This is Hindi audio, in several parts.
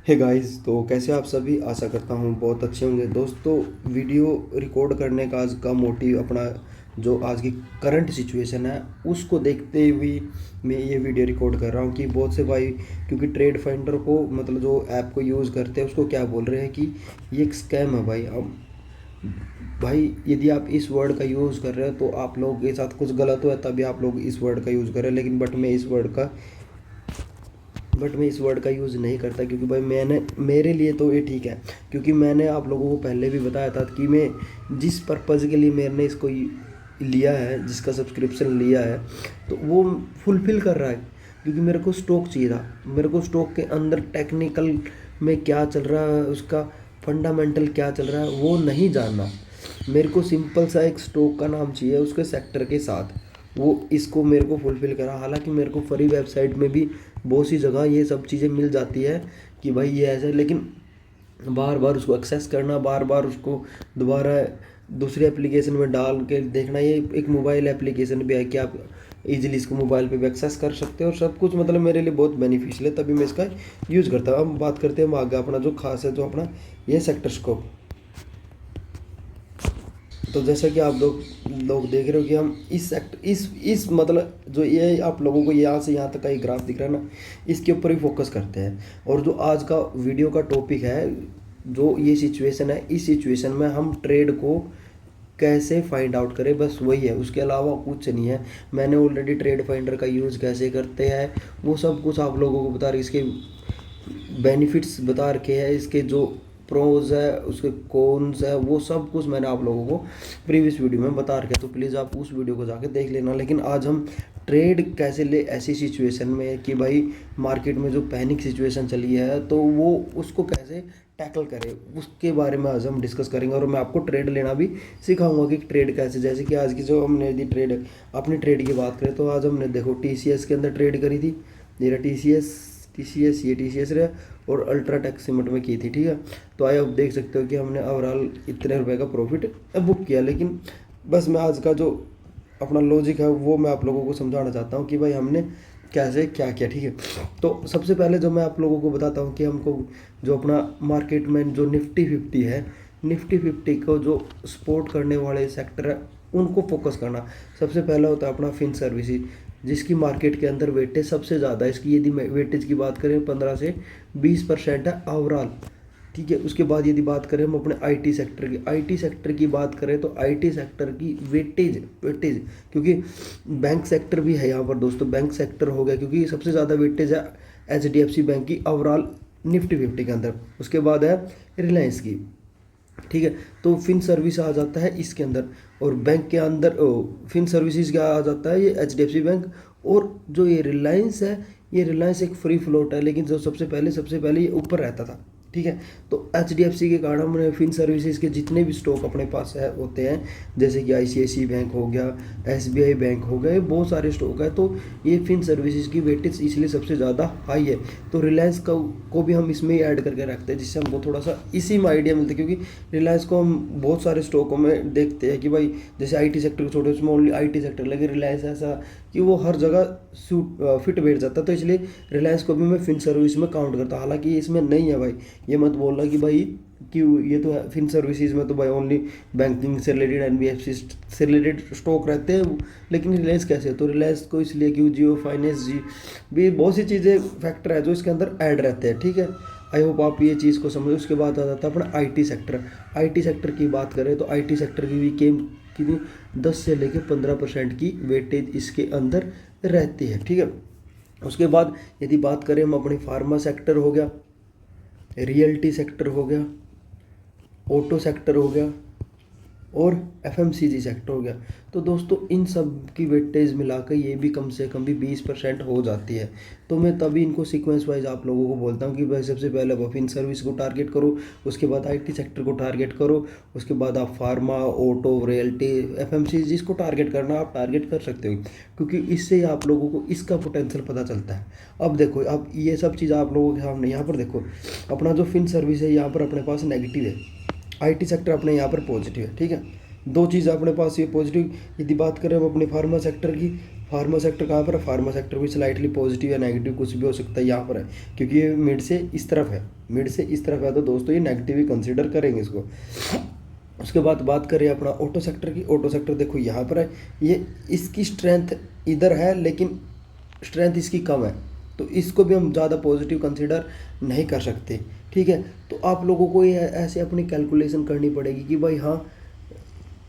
हे गाइस, तो कैसे आप सभी। आशा करता हूँ बहुत अच्छे होंगे। दोस्तों, वीडियो रिकॉर्ड करने का आज का मोटिव अपना जो आज की करंट सिचुएशन है उसको देखते हुए मैं ये वीडियो रिकॉर्ड कर रहा हूँ कि बहुत से भाई, क्योंकि ट्रेड फाइंडर को मतलब जो ऐप को यूज़ करते हैं उसको क्या बोल रहे हैं कि ये एक स्कैम है भाई। अब भाई, यदि आप इस वर्ड का यूज़ कर रहे हो तो आप लोगों के साथ कुछ गलत हुआ है, तभी आप लोग इस वर्ड का यूज़ कर रहे हैं। लेकिन बट मैं इस वर्ड का यूज़ नहीं करता, क्योंकि भाई मेरे लिए तो ये ठीक है। क्योंकि मैंने आप लोगों को पहले भी बताया था कि मैं जिस पर्पज़ के लिए मैंने इसको लिया है, जिसका सब्सक्रिप्शन लिया है, तो वो फुलफ़िल कर रहा है। क्योंकि मेरे को स्टॉक चाहिए था, मेरे को स्टॉक के अंदर टेक्निकल में क्या चल रहा है, उसका फंडामेंटल क्या चल रहा है वो नहीं जानना। मेरे को सिंपल सा एक स्टॉक का नाम चाहिए उसके सेक्टर के साथ, वो इसको मेरे को फुलफ़िल करा। हालांकि मेरे को फ्री वेबसाइट में भी बहुत सी जगह ये सब चीज़ें मिल जाती है कि भाई ये ऐसा है, लेकिन बार बार उसको एक्सेस करना, बार बार उसको दोबारा दूसरी एप्लीकेशन में डाल के देखना। ये एक मोबाइल एप्लीकेशन भी है कि आप इजीली इसको मोबाइल पे भी एक्सेस कर सकते हो, और सब कुछ मतलब मेरे लिए बहुत बेनिफिशियल है, तभी मैं इसका यूज़ करता हूँ। अब बात करते हैं हम आगे अपना जो खास है, जो अपना ये सेक्टर स्कोप। तो जैसा कि आप लोग देख रहे हो कि हम इस सेक्टर इस मतलब जो ये आप लोगों को यहाँ से यहाँ तक का ये ग्राफ दिख रहा है ना, इसके ऊपर ही फोकस करते हैं। और जो आज का वीडियो का टॉपिक है, जो ये सिचुएशन है, इस सिचुएशन में हम ट्रेड को कैसे फाइंड आउट करें, बस वही है, उसके अलावा कुछ नहीं है। मैंने ऑलरेडी ट्रेड फाइंडर का यूज़ कैसे करते हैं वो सब कुछ आप लोगों को बता रही, इसके बेनिफिट्स बता रखे हैं, इसके जो प्रोज है उसके कॉन्स है, वो सब कुछ मैंने आप लोगों को प्रीवियस वीडियो में बता रखे। तो प्लीज़ आप उस वीडियो को जाके देख लेना। लेकिन आज हम ट्रेड कैसे ले ऐसी सिचुएशन में कि भाई मार्केट में जो पैनिक सिचुएशन चली है, तो वो उसको कैसे टैकल करें, उसके बारे में आज हम डिस्कस करेंगे। और मैं आपको ट्रेड लेना भी सिखाऊंगा कि ट्रेड कैसे, जैसे कि आज की जो हमने यदि ट्रेड अपनी ट्रेड की बात करें, तो आज हमने देखो TCS के अंदर ट्रेड करी थी। मेरा TCS रहा, और अल्ट्राटेक सीमेंट में की थी, ठीक है। तो आइए, अब देख सकते हो कि हमने ओवरऑल इतने रुपए का प्रॉफिट बुक किया। लेकिन बस मैं आज का जो अपना लॉजिक है वो मैं आप लोगों को समझाना चाहता हूँ कि भाई हमने कैसे क्या किया, ठीक है। तो सबसे पहले जो मैं आप लोगों को बताता हूँ कि हमको जो अपना मार्केट में जो निफ्टी 50 है, निफ्टी 50 को जो सपोर्ट करने वाले सेक्टर है उनको फोकस करना। सबसे पहला होता है अपना फिन सर्विसेज, जिसकी मार्केट के अंदर वेटेज सबसे ज़्यादा है। इसकी यदि वेटेज की बात करें 15 से 20% है ओवरऑल, ठीक है। उसके बाद यदि बात करें हम अपने आईटी सेक्टर की बात करें, तो आईटी सेक्टर की वेटेज क्योंकि बैंक सेक्टर भी है यहाँ पर दोस्तों, बैंक सेक्टर हो गया क्योंकि सबसे ज़्यादा वेटेज है HDFC बैंक की ओवरऑल निफ्टी 50 के अंदर। उसके बाद है रिलायंस की, ठीक है। तो फिन सर्विस आ जाता है इसके अंदर, और बैंक के अंदर फिन सर्विसेज क्या आ जाता है, ये HDFC बैंक। और जो ये रिलायंस है, ये रिलायंस एक फ्री फ्लोट है, लेकिन जो सबसे पहले ये ऊपर रहता था, ठीक है। तो HDFC के कारण हमने फिन सर्विसेज के जितने भी स्टॉक अपने पास है होते हैं, जैसे कि ICICI बैंक हो गया, SBI बैंक हो गया, ये बहुत सारे स्टॉक है। तो ये फिन सर्विसेज की वेटेज इसलिए सबसे ज़्यादा हाई है। तो रिलायंस को भी हम इसमें ही ऐड करके रखते हैं, जिससे हमको थोड़ा सा इसी में आइडिया मिलता है। क्योंकि रिलायंस को हम बहुत सारे स्टॉकों में देखते हैं कि भाई जैसे IT सेक्टर को छोटे, उसमें ओनली IT सेक्टर, लेकिन रिलायंस ऐसा कि वो हर जगह फिट बैठ जाता है। तो इसलिए रिलायंस को भी मैं फिन सर्विस में काउंट करता हूँ। हालांकि इसमें नहीं है भाई, ये मत बोलना कि भाई कि ये तो है फिन सर्विसेज में तो भाई ओनली बैंकिंग से रिलेटेड NBFC से रिलेटेड स्टॉक रहते हैं। लेकिन रिलायंस कैसे है, तो रिलायंस को इसलिए कि जियो फाइनेंस जी भी बहुत सी चीज़ें फैक्टर है जो इसके अंदर ऐड रहते हैं, ठीक है। आई होप आप ये चीज़ को समझो। उसके बाद आ जाता है अपना IT सेक्टर की बात करें, तो IT सेक्टर की भी कितनी 10 से लेकर 15% की वेटेज इसके अंदर रहती है, ठीक है। उसके बाद यदि बात करें हम अपनी फार्मा सेक्टर हो गया, रियल्टी सेक्टर हो गया, ऑटो सेक्टर हो गया, और FMCG सेक्टर हो गया, तो दोस्तों इन सब की वेटेज मिलाकर ये भी कम से कम भी 20% हो जाती है। तो मैं तभी इनको सीक्वेंस वाइज आप लोगों को बोलता हूँ कि भाई सबसे पहले वो फिन सर्विस को टारगेट करो, उसके बाद IT सेक्टर को टारगेट करो, उसके बाद आप फार्मा, ऑटो, रियल्टी, FMCG जिसको टारगेट करना आप टारगेट कर सकते हो, क्योंकि इससे आप लोगों को इसका पोटेंशियल पता चलता है। अब देखो, अब ये सब चीज़ आप लोगों के सामने यहाँ पर देखो, अपना जो फिन सर्विस है यहाँ पर अपने पास नेगेटिव है, IT सेक्टर अपने यहाँ पर पॉजिटिव है, ठीक है। दो चीज़ अपने पास ये पॉजिटिव। यदि बात करें हम अपने फार्मा फार्मा सेक्टर कहाँ पर है, फार्मा सेक्टर भी स्लाइटली पॉजिटिव या नेगेटिव कुछ भी हो सकता है यहाँ पर है, क्योंकि ये मिड से इस तरफ है, मिड से इस तरफ है, तो दोस्तों ये नेगेटिव ही कंसिडर करेंगे इसको। उसके बाद बात करें अपना ऑटो सेक्टर की। ऑटो सेक्टर देखो यहाँ पर है, ये इसकी स्ट्रेंथ इधर है लेकिन स्ट्रेंथ इसकी कम है, तो इसको भी हम ज़्यादा पॉजिटिव कंसिडर नहीं कर सकते, ठीक है। तो आप लोगों को ये ऐसे अपनी कैलकुलेशन करनी पड़ेगी कि भाई हाँ,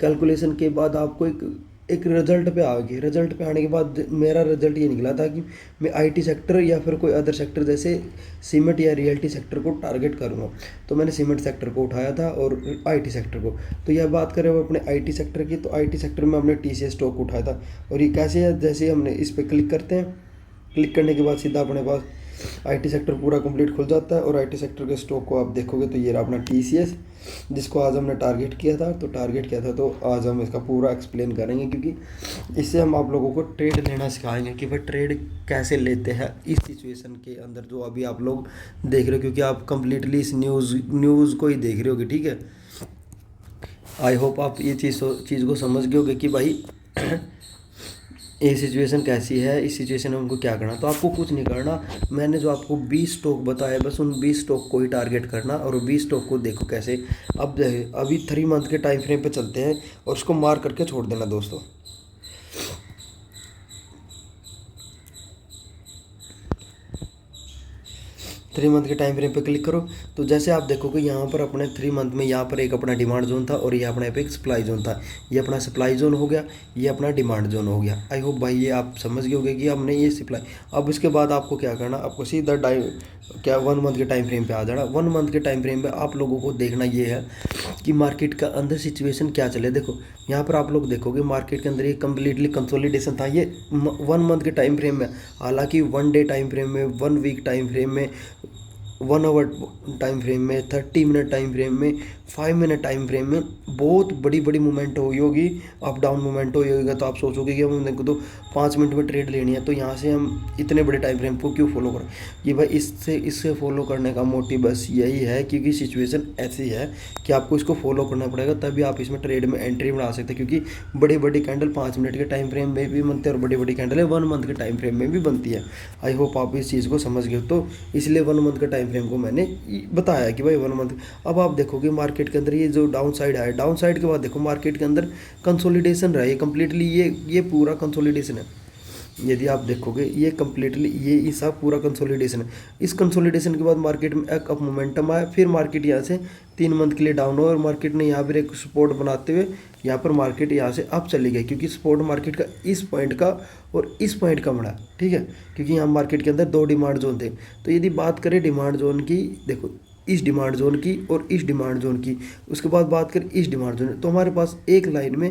कैलकुलेशन के बाद आपको एक रिजल्ट पे आओगे। रिजल्ट पे आने के बाद मेरा रिजल्ट ये निकला था कि मैं आईटी सेक्टर या फिर कोई अदर सेक्टर जैसे सीमेंट या रियल्टी सेक्टर को टारगेट करूँगा, तो मैंने सीमेंट सेक्टर को उठाया था और आईटी सेक्टर को। तो यह बात करें वो अपने आईटी सेक्टर की, तो आईटी सेक्टर में हमने टीसीएस स्टॉक उठाया था। और ये कैसे है, जैसे हमने इस पर क्लिक करते हैं, क्लिक करने के बाद सीधा अपने पास आईटी सेक्टर पूरा कंप्लीट खुल जाता है। और आईटी सेक्टर के स्टॉक को आप देखोगे तो ये रहा अपना टीसीएस, जिसको आज हमने टारगेट किया था। तो आज हम इसका पूरा एक्सप्लेन करेंगे, क्योंकि इससे हम आप लोगों को ट्रेड लेना सिखाएंगे कि भाई ट्रेड कैसे लेते हैं इस सिचुएशन के अंदर जो अभी आप लोग देख रहे हो, क्योंकि आप कंप्लीटली इस न्यूज़ को ही देख रहे होगे, ठीक है। आई होप आप ये चीज़ को समझ गए होगे कि भाई ये सिचुएशन कैसी है, इस सिचुएशन में हमको क्या करना। तो आपको कुछ नहीं करना, मैंने जो आपको 20 स्टॉक बताए बस उन 20 स्टॉक को ही टारगेट करना, और 20 स्टॉक को देखो कैसे। अब अभी 3 मंथ के टाइम फ्रेम पे चलते हैं और उसको मार्क करके छोड़ देना दोस्तों। 3 मंथ के टाइम फ्रेम पे क्लिक करो, तो जैसे आप देखोगे यहाँ पर अपने 3 मंथ में यहाँ पर एक अपना डिमांड जोन था और ये अपना एक सप्लाई जोन था। ये अपना सप्लाई जोन हो गया, ये अपना डिमांड जोन हो गया। आई होप भाई ये आप समझ गए होंगे कि हमने ये सप्लाई। अब इसके बाद आपको क्या करना, आपको सीधा 1 मंथ के टाइम फ्रेम पे आ जाना। 1 मंथ के टाइम फ्रेम पे आप लोगों को देखना ये है कि मार्केट का अंदर सिचुएशन क्या चले। देखो यहाँ पर आप लोग देखोगे मार्केट के अंदर ये कम्प्लीटली कंसोलिडेशन था, ये 1 मंथ के टाइम फ्रेम में। हालांकि 1 डे टाइम फ्रेम में, 1 वीक टाइम फ्रेम में, 1 आवर टाइम फ्रेम में, 30 मिनट टाइम फ्रेम में, 5 मिनट टाइम फ्रेम में बहुत बड़ी बड़ी मूवमेंट हुई होगी, अप डाउन मूवमेंट हुई होगी। तो आप सोचोगे कि हम देखो तो 5 मिनट में ट्रेड लेनी है, तो यहाँ से हम इतने बड़े टाइम फ्रेम को क्यों फॉलो करें। ये भाई इससे फॉलो करने का मोटिव बस यही है, क्योंकि सिचुएशन ऐसी है कि आपको इसको फॉलो करना पड़ेगा, तभी आप इसमें ट्रेड में एंट्री बना सकते हैं। क्योंकि बड़ी बड़ी कैंडल 5 मिनट के टाइम फ्रेम में भी बनते हैं और बड़ी बड़ी कैंडल 1 मंथ के टाइम फ्रेम में भी बनती है। आई होप आप इस चीज़ को समझ गए। तो इसलिए 1 मंथ का टाइम फ्रेम को मैंने बताया कि भाई 1 मंथ। अब आप देखोगे मार्केट के अंदर ये जो डाउन साइड है, डाउन साइड के बाद देखो मार्केट के अंदर कंसोलिडेशन रहा है कम्प्लीटली, ये पूरा कंसोलिडेशन है। यदि आप देखोगे ये कम्प्लीटली ये सब पूरा कंसोलिडेशन है। इस कंसोलिडेशन के बाद मार्केट में एक अप मोमेंटम आया, फिर मार्केट यहाँ से 3 मंथ के लिए डाउन हुआ और मार्केट ने यहाँ पर एक सपोर्ट बनाते हुए यहाँ पर मार्केट यहाँ से अप चली गई, क्योंकि सपोर्ट मार्केट का इस पॉइंट का और इस पॉइंट का बना, ठीक है। क्योंकि यहाँ मार्केट के अंदर 2 डिमांड जोन थे। तो यदि बात करें डिमांड जोन की, देखो इस डिमांड जोन की और इस डिमांड जोन की, उसके बाद बात करें इस डिमांड जोन, तो हमारे पास एक लाइन में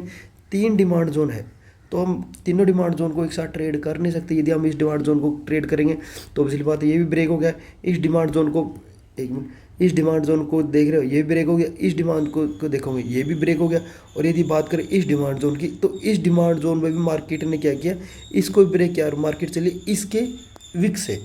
3 डिमांड जोन है। तो हम तीनों डिमांड जोन को एक साथ ट्रेड कर नहीं सकते। यदि हम इस डिमांड जोन को ट्रेड करेंगे तो पिछली बात ये भी ब्रेक हो गया। इस डिमांड जोन को, एक मिनट, इस डिमांड जोन को देख रहे हो ये भी ब्रेक हो गया, इस डिमांड को देखोगे ये भी ब्रेक हो गया। और यदि बात करें इस डिमांड जोन की, तो इस डिमांड जोन में भी मार्केट ने क्या किया, इसको भी ब्रेक किया और मार्केट चली इसके विक से।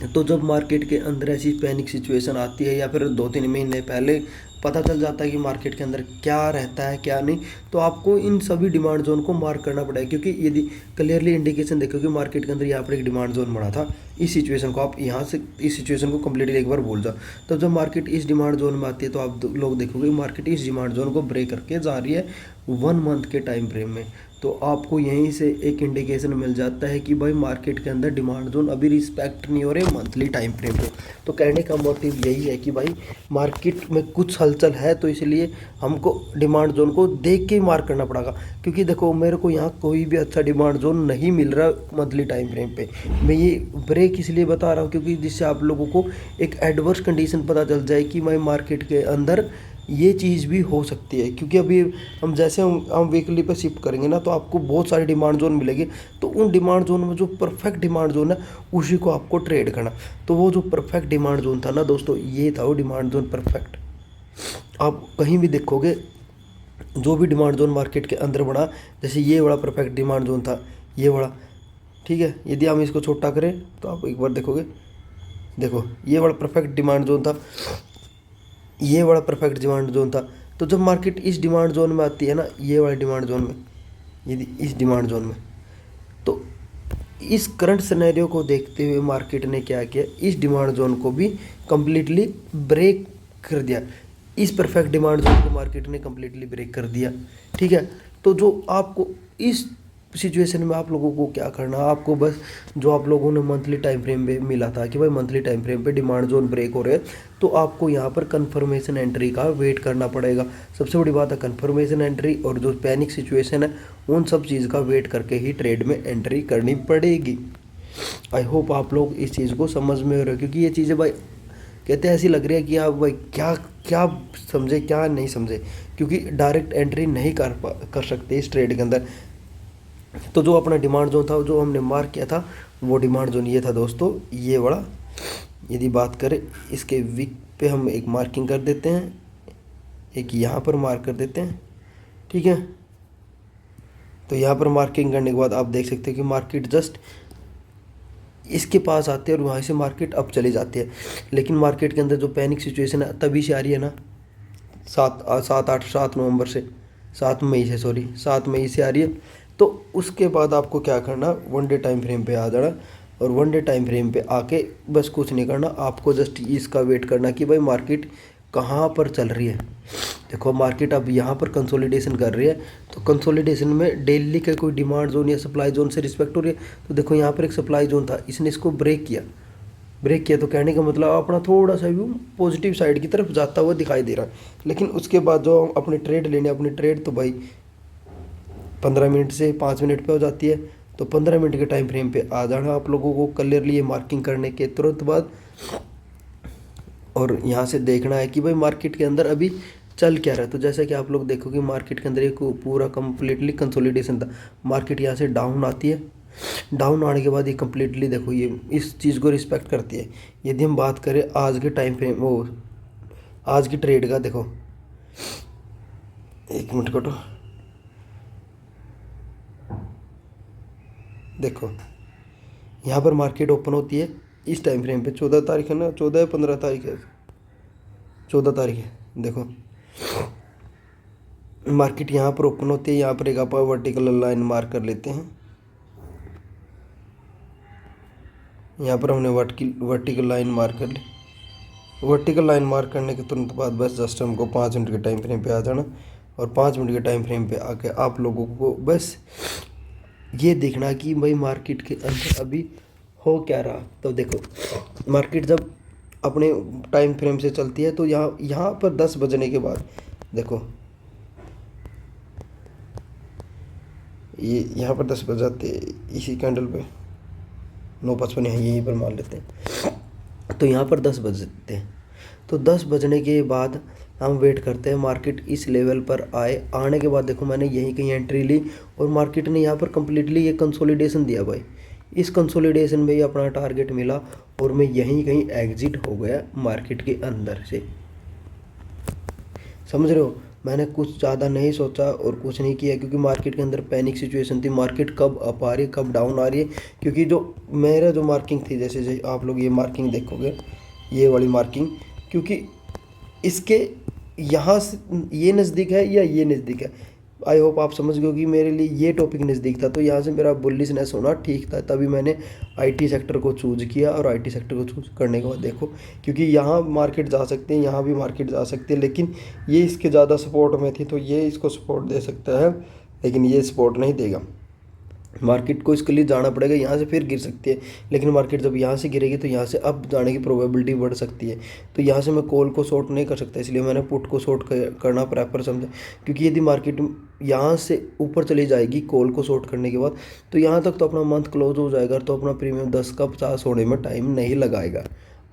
तो जब मार्केट के अंदर ऐसी पैनिक सिचुएशन आती है या फिर 2-3 महीने पहले पता चल जाता है कि मार्केट के अंदर क्या रहता है क्या नहीं, तो आपको इन सभी डिमांड जोन को मार्क करना पड़ेगा। क्योंकि यदि क्लियरली इंडिकेशन देखोगे मार्केट के अंदर यहाँ पर एक डिमांड जोन बना था, इस सिचुएशन को आप यहाँ से इस सिचुएशन को कम्प्लीटली एक बार भूल जाओ। तो जब मार्केट इस डिमांड जोन में आती है तो आप लोग देखोगे मार्केट इस डिमांड जोन को ब्रेक करके जा रही है 1 मंथ के टाइम फ्रेम में। तो आपको यहीं से एक इंडिकेशन मिल जाता है कि भाई मार्केट के अंदर डिमांड जोन अभी रिस्पेक्ट नहीं हो रहे मंथली टाइम फ्रेम पे। तो कहने का मोटिव यही है कि भाई मार्केट में कुछ हलचल है, तो इसलिए हमको डिमांड जोन को देख के ही मार्क करना पड़ेगा। क्योंकि देखो मेरे को यहाँ कोई भी अच्छा डिमांड जोन नहीं मिल रहा मंथली टाइम फ्रेम पे। मैं ये ब्रेक इसलिए बता रहा हूँ क्योंकि जिससे आप लोगों को एक एडवर्स कंडीशन पता चल जाए कि भाई मार्केट के अंदर ये चीज़ भी हो सकती है। क्योंकि अभी हम जैसे हम वीकली पे शिफ्ट करेंगे ना, तो आपको बहुत सारे डिमांड जोन मिलेंगे। तो उन डिमांड जोन में जो परफेक्ट डिमांड जोन है उसी को आपको ट्रेड करना। तो वो जो परफेक्ट डिमांड जोन था ना दोस्तों, ये था वो डिमांड जोन परफेक्ट। आप कहीं भी देखोगे जो भी डिमांड जोन मार्केट के अंदर बना, जैसे ये बड़ा परफेक्ट डिमांड जोन था, ये बड़ा, ठीक है। यदि हम इसको छोटा करें तो आप एक बार देखोगे, देखो ये बड़ा परफेक्ट डिमांड जोन था, ये बड़ा परफेक्ट डिमांड जोन था। तो जब मार्केट इस डिमांड जोन में आती है ना, ये वाले डिमांड जोन में, यदि इस डिमांड जोन में, इस करंट सिनेरियो को देखते हुए मार्केट ने क्या किया, इस डिमांड जोन को भी कम्प्लीटली ब्रेक कर दिया। इस परफेक्ट डिमांड जोन को मार्केट ने कम्प्लीटली ब्रेक कर दिया। ठीक है, तो जो आपको इस सिचुएशन में आप लोगों को क्या करना, आपको बस जो आप लोगों ने मंथली टाइम फ्रेम पे मिला था कि भाई मंथली टाइम फ्रेम पे डिमांड जोन ब्रेक हो रहे हैं, तो आपको यहाँ पर कंफर्मेशन एंट्री का वेट करना पड़ेगा। सबसे बड़ी बात है कंफर्मेशन एंट्री, और जो पैनिक सिचुएशन है उन सब चीज़ का वेट करके ही ट्रेड में एंट्री करनी पड़ेगी। आई होप आप लोग इस चीज़ को समझ में हो रहे हो, क्योंकि ये चीज़ें भाई कहते हैं ऐसी लग रही है कि आप भाई क्या क्या समझे क्या नहीं समझे, क्योंकि डायरेक्ट एंट्री नहीं कर सकते इस ट्रेड के अंदर। तो जो अपना डिमांड जोन था, जो हमने मार्क किया था, वो डिमांड जोन ये था दोस्तों, ये बड़ा। यदि बात करें इसके वीक पे हम एक मार्किंग कर देते हैं, एक यहाँ पर मार्क कर देते हैं। ठीक है, तो यहाँ पर मार्किंग करने के बाद आप देख सकते हैं कि मार्केट जस्ट इसके पास आते हैं और वहाँ से मार्केट अप चली जाती है। लेकिन मार्केट के अंदर जो पैनिक सिचुएशन है तभी से आ रही है ना, 7 नवंबर से, 7 मई से आ रही है। तो उसके बाद आपको क्या करना, वन डे टाइम फ्रेम पे आ जाना, और वन डे टाइम फ्रेम पे आके बस कुछ नहीं करना, आपको जस्ट इसका वेट करना कि भाई मार्केट कहाँ पर चल रही है। देखो मार्केट अब यहाँ पर कंसोलिडेशन कर रही है, तो कंसोलिडेशन में डेली का कोई डिमांड जोन या सप्लाई जोन से रिस्पेक्ट हो रही है। तो देखो यहाँ पर एक सप्लाई जोन था, इसने इसको ब्रेक किया, तो कहने का मतलब अपना थोड़ा सा व्यू पॉजिटिव साइड की तरफ जाता हुआ दिखाई दे रहा है। लेकिन उसके बाद जो अपने ट्रेड लेने, अपनी ट्रेड तो भाई 15 मिनट से 5 मिनट पे हो जाती है। तो 15 मिनट के टाइम फ्रेम पे आ जाना आप लोगों को क्लियरली ये मार्किंग करने के तुरंत बाद, और यहाँ से देखना है कि भाई मार्केट के अंदर अभी चल क्या रहा है। तो जैसा कि आप लोग देखोगे मार्केट के अंदर एक पूरा कम्प्लीटली कंसोलिडेशन था। मार्केट यहाँ से डाउन आती है, डाउन आने के बाद ये कम्प्लीटली देखो ये इस चीज़ को रिस्पेक्ट करती है। यदि हम बात करें आज के टाइम फ्रेम, वो आज की ट्रेड का, देखो एक मिनट कटो, देखो यहाँ पर मार्केट ओपन होती है इस टाइम फ्रेम पे, 14 तारीख है ना, 14 या 15 तारीख है, 14 तारीख है। देखो मार्केट यहाँ पर ओपन होती है, यहाँ पर एक आप वर्टिकल लाइन मार्क कर लेते हैं। यहाँ पर हमने वर्टिकल लाइन मार्क कर ली। वर्टिकल लाइन मार्क करने के तुरंत बाद बस जस्ट हमको 5 मिनट के टाइम फ्रेम पे आ जाना, और 5 मिनट के टाइम फ्रेम पे आके आप लोगों को बस ये देखना कि भाई मार्केट के अंदर अभी हो क्या रहा। तो देखो मार्केट जब अपने टाइम फ्रेम से चलती है, तो यहाँ पर 10 बजने के बाद देखो ये यहाँ पर 10 बज जाते इसी कैंडल पे, 9:55 है यहीं पर मान लेते हैं। तो यहाँ पर 10 बजते हैं, तो 10 बजने के बाद हम वेट करते हैं मार्केट इस लेवल पर आए। आने के बाद देखो मैंने यहीं कहीं एंट्री ली, और मार्केट ने यहाँ पर कम्प्लीटली ये कंसोलिडेशन दिया भाई। इस कंसोलिडेशन में ही अपना टारगेट मिला, और मैं यहीं कहीं एग्जिट हो गया मार्केट के अंदर से। समझ रहे हो, मैंने कुछ ज़्यादा नहीं सोचा और कुछ नहीं किया, क्योंकि मार्केट के अंदर पैनिक सिचुएशन थी। मार्केट कब अप आ रही है कब डाउन आ रही है, क्योंकि जो मेरा जो मार्किंग थी, जैसे आप लोग ये मार्किंग देखोगे, ये वाली मार्किंग, क्योंकि इसके यहाँ से ये नज़दीक है या ये नज़दीक है, आई होप आप समझ गए कि मेरे लिए ये टॉपिक नज़दीक था। तो यहाँ से मेरा बुलिशनेस होना ठीक था, तभी मैंने आईटी सेक्टर को चूज़ किया। और आईटी सेक्टर को चूज़ करने के बाद देखो, क्योंकि यहाँ मार्केट जा सकते हैं, यहाँ भी मार्केट जा सकते हैं, लेकिन ये इसके ज़्यादा सपोर्ट में थी, तो ये इसको सपोर्ट दे सकता है, लेकिन ये सपोर्ट नहीं देगा। मार्केट को इसके लिए जाना पड़ेगा, यहाँ से फिर गिर सकती है, लेकिन मार्केट जब यहाँ से गिरेगी तो यहाँ से अप जाने की प्रोबेबिलिटी बढ़ सकती है। तो यहाँ से मैं कॉल को शॉर्ट नहीं कर सकता, इसलिए मैंने पुट को शॉर्ट करना प्रेफर समझा। क्योंकि यदि मार्केट यहाँ से ऊपर चली जाएगी कॉल को शॉर्ट करने के बाद, तो यहाँ तक तो अपना मंथ क्लोज हो जाएगा, तो अपना प्रीमियम 10 का 50 होने में टाइम नहीं लगाएगा।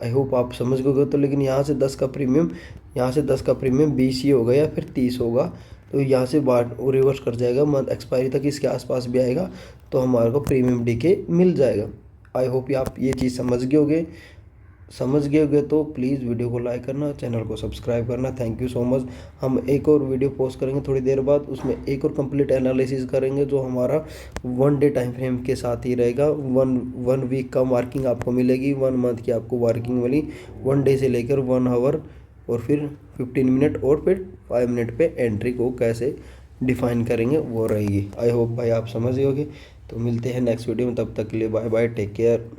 आई होप आप समझ गए। तो लेकिन यहाँ से 10 का प्रीमियम, यहाँ से 10 का प्रीमियम 20 ही होगा या फिर 30 होगा, तो यहाँ से बार रिवर्स कर जाएगा, मंथ एक्सपायरी तक इसके आसपास भी आएगा, तो हमारे को प्रीमियम डीके मिल जाएगा। आई होप आप ये चीज़ समझ गए होगे। तो प्लीज़ वीडियो को लाइक करना, चैनल को सब्सक्राइब करना। Thank you so much. हम एक और वीडियो पोस्ट करेंगे थोड़ी देर बाद, उसमें एक और कंप्लीट एनालिसिस करेंगे, जो हमारा 1 डे टाइम फ्रेम के साथ ही रहेगा। वन वीक का मार्किंग आपको मिलेगी, 1 मंथ की आपको मार्किंग मिली, 1 डे से लेकर 1 आवर, और फिर 15 मिनट, और फिर 5 मिनट पे एंट्री को कैसे डिफाइन करेंगे वो रहेगी। आई होप भाई आप समझ गए होगे। तो मिलते हैं नेक्स्ट वीडियो में, तब तक के लिए बाय बाय, टेक केयर।